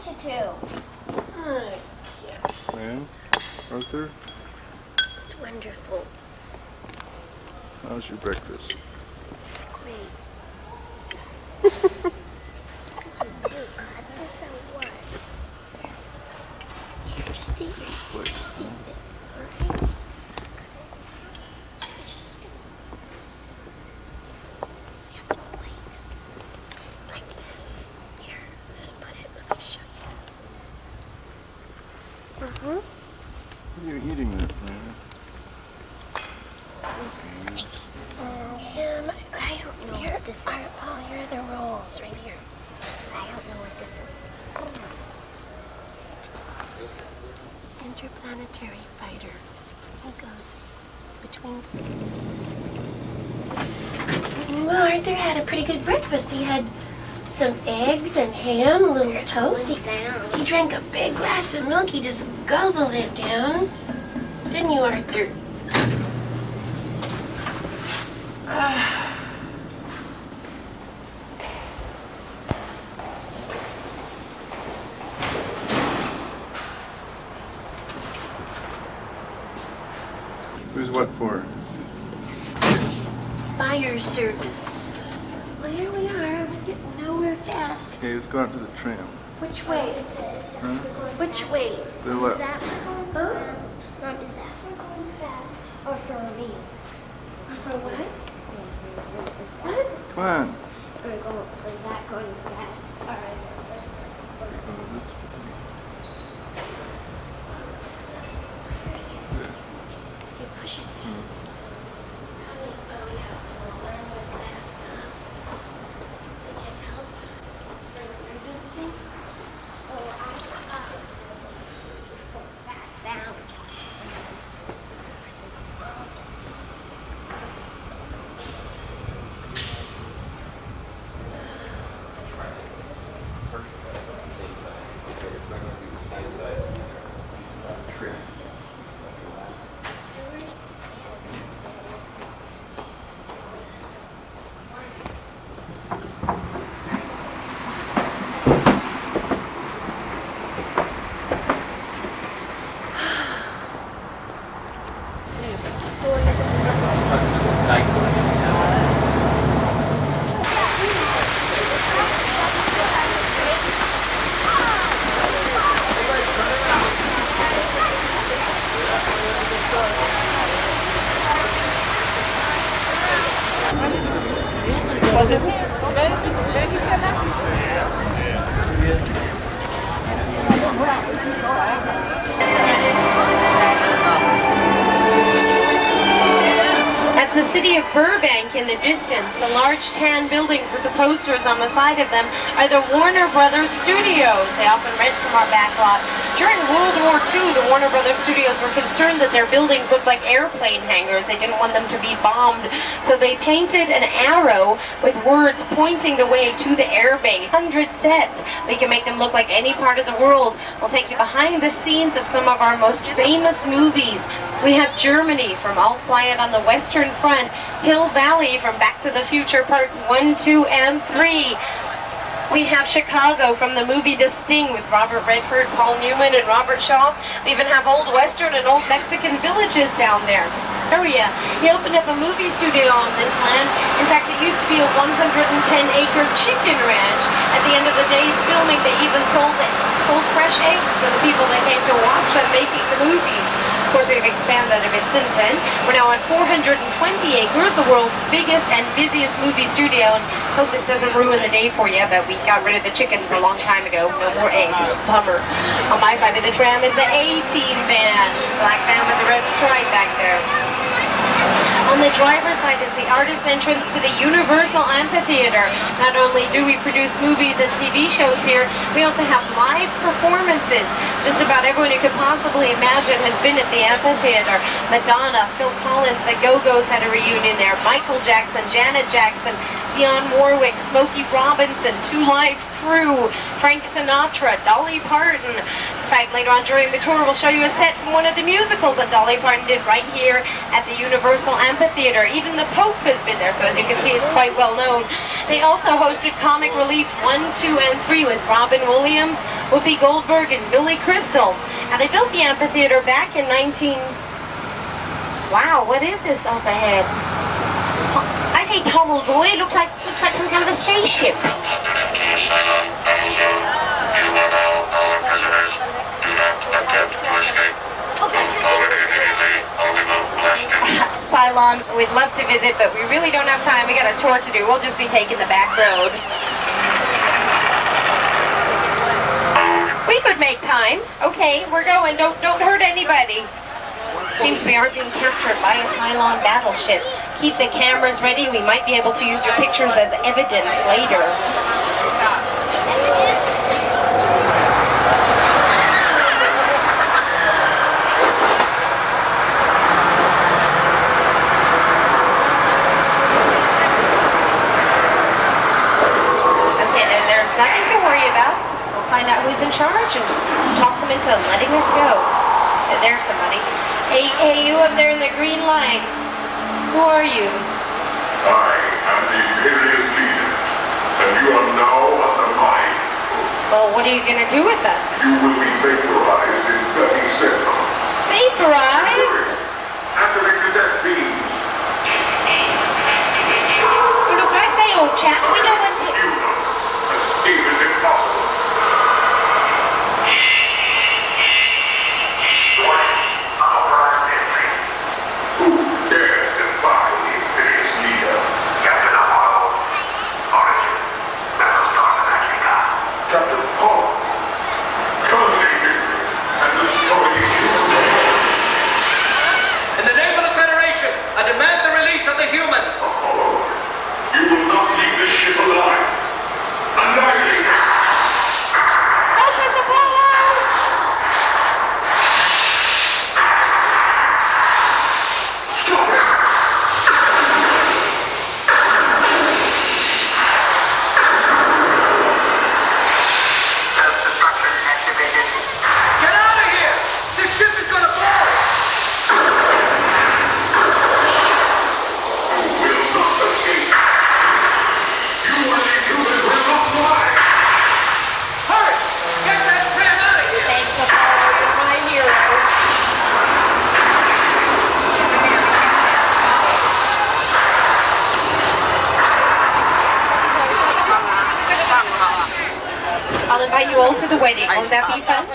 want you to. And Arthur, It's wonderful. how's your breakfast? It's great. Do cut this or what? Here, just eat this, alright? It's just gonna... You have a plate. Like this. Here, just put it, let me show you. What are you eating there, Fran? I don't know what this is. Oh, here are the rolls, right here. I don't know what this is. Interplanetary fighter. He goes between... Well, Arthur had a pretty good breakfast. He had some eggs and ham, a little toast. He drank a big glass of milk. He just guzzled it down. Didn't you, Arthur? Who's what for? Fire service. Well, here we are. We're getting nowhere fast. Okay, let's go out to the tram. Which way? Huh? Which way? To the left. Is that for going fast? Not is that for going fast or for me? For what? What? Come on. For that going fast. All right. You push it. Oh yeah. Learn the fast stuff. To get help for the pregnancy. Oh, I go fast down. That's the city of Burbank in the distance. The large tan buildings with the posters on the side of them are the Warner Brothers Studios. They often rent from our back lot. During World War II, the Warner Brothers Studios were concerned that their buildings looked like airplane hangars. They didn't want them to be bombed. So they painted an arrow with words pointing the way to the air base. 100 sets. We can make them look like any part of the world. We'll take you behind the scenes of some of our most famous movies. We have Germany from All Quiet on the Western Front, Hill Valley from Back to the Future Parts 1, 2, and 3. We have Chicago from the movie The Sting with Robert Redford, Paul Newman, and Robert Shaw. We even have Old Western and Old Mexican villages down there. Area. He opened up a movie studio on this land. In fact, it used to be a 110-acre chicken ranch. At the end of the day's filming, they even sold fresh eggs to the people that came to watch them making the movies. Of course, we've expanded a bit since then. We're now on 420 acres, the world's biggest and busiest movie studio. And hope this doesn't ruin the day for you, but we got rid of the chickens a long time ago. No more eggs. Bummer. On my side of the tram is the A-Team van. Black van with the red stripe back there. On the driver's side is the artist entrance to the Universal Amphitheater. Not only do we produce movies and TV shows here, we also have live performances. Just about everyone you could possibly imagine has been at the amphitheater. Madonna, Phil Collins, the Go-Go's had a reunion there. Michael Jackson, Janet Jackson, Dionne Warwick, Smokey Robinson, two live crew, Frank Sinatra, Dolly Parton. In fact, later on during the tour, we'll show you a set from one of the musicals that Dolly Parton did right here at the Universal Amphitheater. Even the Pope has been there, so as you can see, it's quite well known. They also hosted Comic Relief 1, 2, and 3 with Robin Williams, Whoopi Goldberg, and Billy Crystal. Now, they built the amphitheater back in 19... Wow, what is this up ahead? I say tall boy, looks like some kind of a spaceship. Cylon, we'd love to visit, but we really don't have time. We got a tour to do. We'll just be taking the back road. We could make time. Okay, we're going. Don't hurt anybody. Seems we aren't being captured by a Cylon battleship. Keep the cameras ready. We might be able to use your pictures as evidence later. Okay, there's nothing to worry about. We'll find out who's in charge and talk them into letting us go. There's somebody. Hey, you up there in the green line. Who are you? I am the Imperious leader, and you are now under my control. Well, what are you going to do with us? You will be vaporized in 30 seconds. Vaporized? Activate the death beam. Look, I say, old chap, we don't want to... You know, escape is impossible. Unauthorized entry. Who dares defy the Imperious leader? Captain Apollo. Origin. Battlestar Galactica. Captain Apollo. Terminate him and destroy the human. In the name of the Federation, I demand the release of the humans. Apollo, you will not leave this ship alive. Annihilate it. Help us, Apollo! Stop it. Self-destruction activated. Get out of here! This ship is gonna blow! You will not escape. You and the humans will not fly. Hurry! Get that tram out of here! Thanks, Apollo, you're my hero. I'll invite you all to the wedding. Won't that be fun?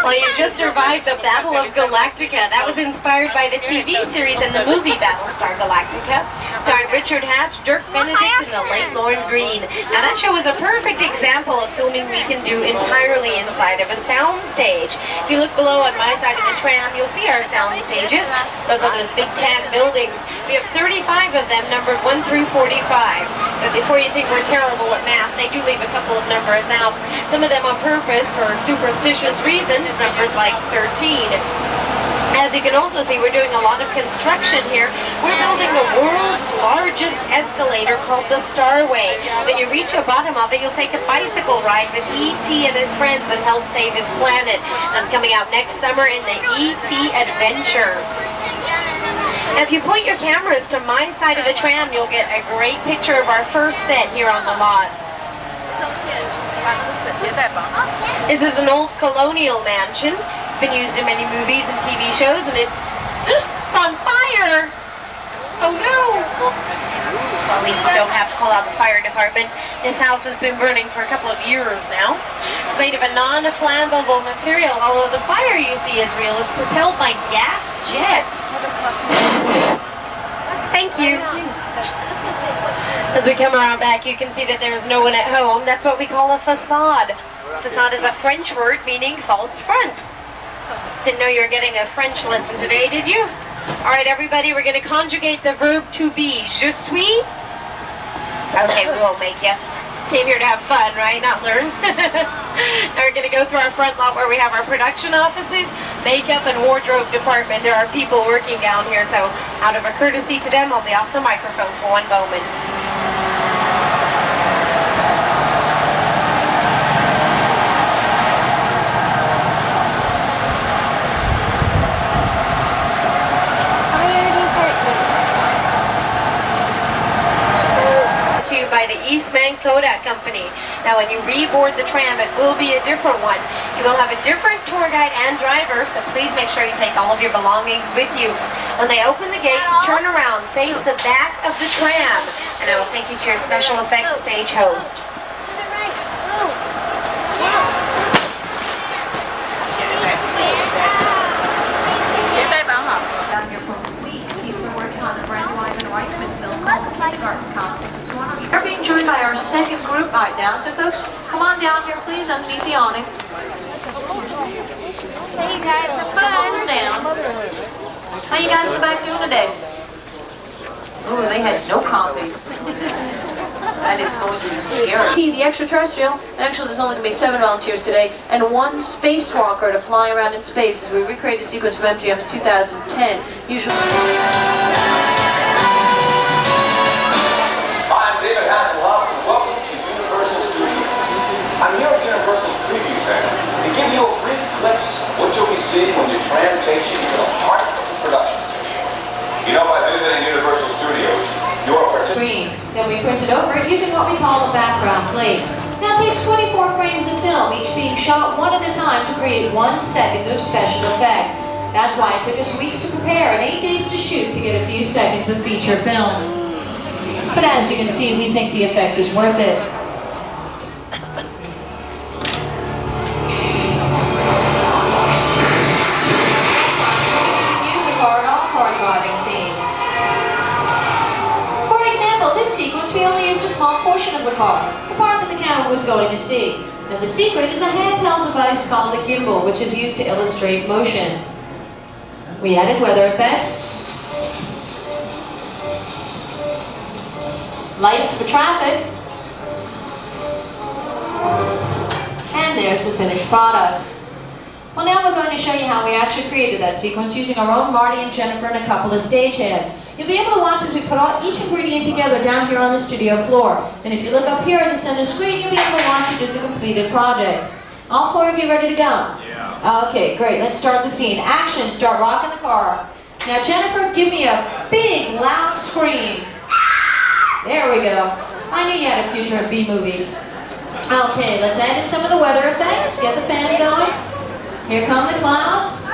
Well, you just survived the Battle of Galactica. That was inspired by the TV series and the movie Battlestar Galactica, starring Richard Hatch, Dirk Benedict, and the late Lorne Greene. Now, that show is a perfect example of filming we can do entirely inside of a sound stage. If you look below on my side of the tram, you'll see our sound stages. Those are those big tan buildings. We have 35 of them, numbered 1 through 45. But before you think we're terrible at math, they do leave a couple of numbers out. Some of them on purpose for superstitious reasons, numbers like 13. As you can also see, we're doing a lot of construction here. We're building the world's largest escalator called the Starway. When you reach the bottom of it, you'll take a bicycle ride with E.T. and his friends and help save his planet. That's coming out next summer in the E.T. Adventure. Now, if you point your cameras to my side of the tram, you'll get a great picture of our first set here on the lot. This is an old colonial mansion. It's been used in many movies and TV shows, and it's on fire! Oh no! Well, we don't have to call out the fire department. This house has been burning for a couple of years now. It's made of a non-flammable material, although the fire you see is real. It's propelled by gas jets. Thank you. As we come around back, you can see that there's no one at home. That's what we call a facade. Facade is a French word meaning false front. Didn't know you were getting a French lesson today, did you? All right, everybody, we're going to conjugate the verb to be. Je suis. Okay, we won't make you. Came here to have fun, right? Not learn. Now we're going to go through our front lot where we have our production offices, makeup, and wardrobe department. There are people working down here, so out of a courtesy to them, I'll be off the microphone for one moment. Burbank Kodak Company. Now when you reboard the tram, it will be a different one. You will have a different tour guide and driver, so please make sure you take all of your belongings with you. When they open the gates, turn around, face the back of the tram, and I will take you to your special effects stage host. Down here for weeks. He's been working on a brand new Ivan Reitman film called Kindergarten Cop. So why don't you... We're being joined by our second group right now. So folks, come on down here please underneath the awning. Hey, you guys, have Come fun. down. How you guys in the back doing today? Ooh, they had no coffee. That is going to be scary. The extraterrestrial, actually there's only going to be 7 volunteers today, and 1 spacewalker to fly around in space as we recreate a sequence from MGM's 2010. Usually... I'm David Hasselhoff, and welcome to Universal Studios. I'm here at Universal's Preview Center to give you a brief glimpse of what you'll be seeing when your tram takes you to the heart of the production studio. You know, by visiting Universal Studios, you are participating. Then we printed over it using what we call a background plate. Now it takes 24 frames of film, each being shot one at a time to create 1 second of special effect. That's why it took us weeks to prepare and 8 days to shoot to get a few seconds of feature film. But as you can see, we think the effect is worth it. Use the car in all car driving scenes. For example, this sequence we only used a small portion of the car, the part that the camera was going to see. And the secret is a handheld device called a gimbal, which is used to illustrate motion. We added weather effects, lights for traffic, and there's the finished product. Well, now we're going to show you how we actually created that sequence using our own Marty and Jennifer and a couple of stagehands. You'll be able to watch as we put each ingredient together down here on the studio floor. And if you look up here at the center screen, you'll be able to watch it as a completed project. All 4 of you ready to go? Yeah. Okay, great. Let's start the scene. Action. Start rocking the car. Now, Jennifer, give me a big, loud scream. There we go. I knew you had a future in B-movies. Okay, let's add in some of the weather effects. Get the fan going. Here come the clouds.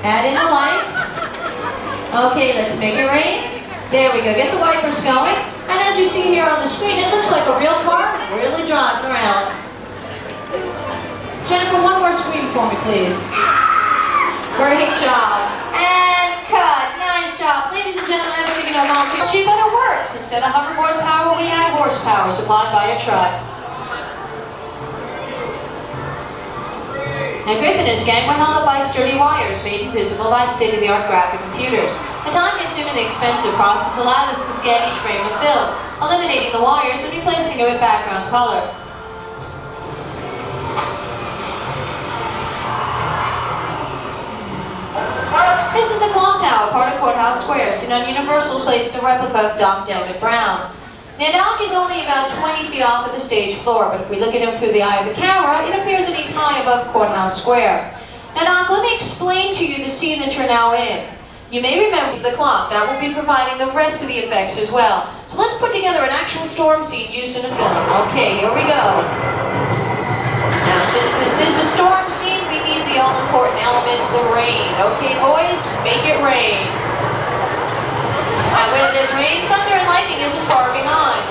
Add in the lights. Okay, let's make it rain. There we go. Get the wipers going. And as you see here on the screen, it looks like a real car really driving around. Jennifer, one more scream for me, please. Great job. And cut. Nice job. Ladies and gentlemen, I'm giving a volunteer. But it works. Instead of hoverboard power, we have horsepower supplied by a truck. Now Griffin and his gang were held up by sturdy wires made invisible by state-of-the-art graphic computers. A time-consuming and expensive process allowed us to scan each frame of film, eliminating the wires and replacing it with background color. This is a clock tower, part of Courthouse Square, seen on Universal's place the replica of Doc Dammit Brown. Now Doc is only about 20 feet off of the stage floor, but if we look at him through the eye of the camera, it appears that he's high above Courthouse Square. Now Doc, let me explain to you the scene that you're now in. You may remember the clock. That will be providing the rest of the effects as well. So let's put together an actual storm scene used in a film. Okay, here we go. Now since this is a storm scene, we need the all-important element, the rain. Okay boys, make it rain. And when there's rain, thunder and lightning isn't far behind.